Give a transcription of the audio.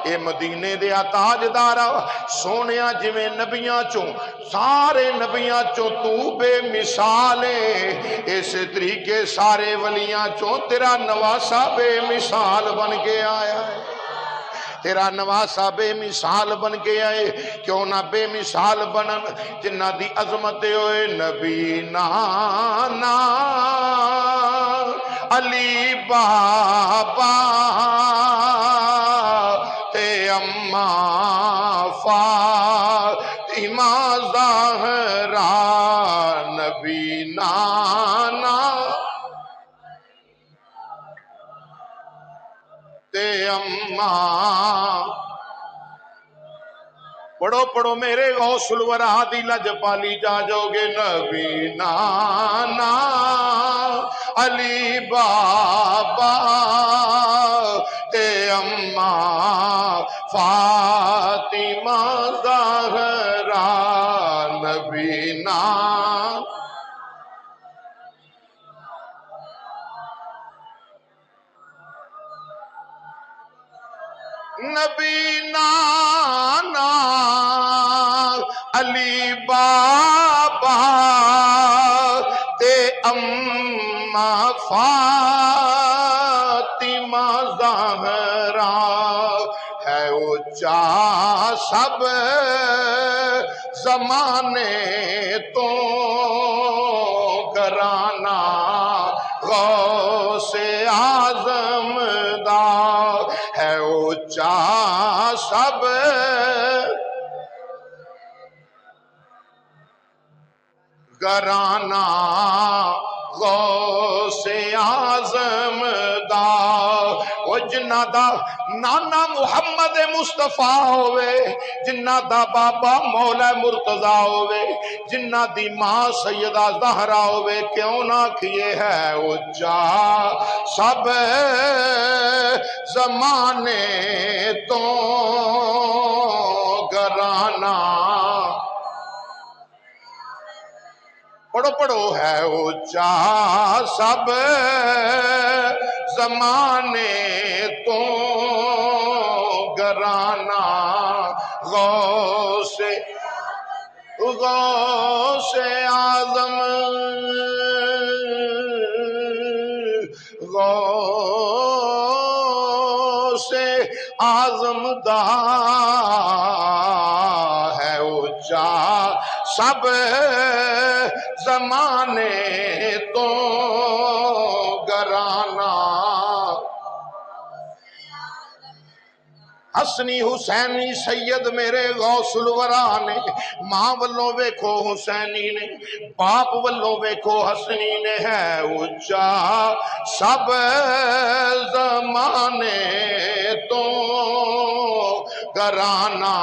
اے مدینے دے تاجدارا سونیا جویں نبیاں چوں سارے نبیاں چوں تو بے مثال ہے، اس طریقے سارے ولیاں چوں تیرا نواسا بے مثال بن کے آیا ہے، تیرا نواسا بے مثال بن کے آئے۔ کیوں نہ بے مثال بنن جنہ دی عظمت ہوئے نبی نانا علی بابا تے اماں فاطمہ زہرا نبی نانا تے اماں پڑھو پڑھو میرے غوث الورا دی لج پالی جا جاؤ گے نبی نانا علی بابا تے اماں فاطمہ زہرا نبی نانا نبی نانا علی بابا تے اماں فاطمہ زہرا ہے اونچا سب زمانے تو گرانا غوث اعظم دا ہے اونچا سب گرانا غوث اعظم دا وہ جنہ دا نانا محمد مصطفیٰ ہوئے، جنہ دا بابا مولا مرتضیٰ ہوئے، جنہ دی ماں سیدہ زہرا ہوئے، کیوں نہ کیے ہے اونچا سب زمانے تو گرانا پڑھو پڑھو ہے اونچا سب زمانے تو گرانا غوث اعظم غوث اعظم دا ہے اونچا سب زمانے تو گرانا حسنی حسینی سید میرے غوث الورا نے ماں والوں ویکھو حسینی نے باپ والوں ویکھو حسنی نے ہے اونچا سب زمانے تو گرانا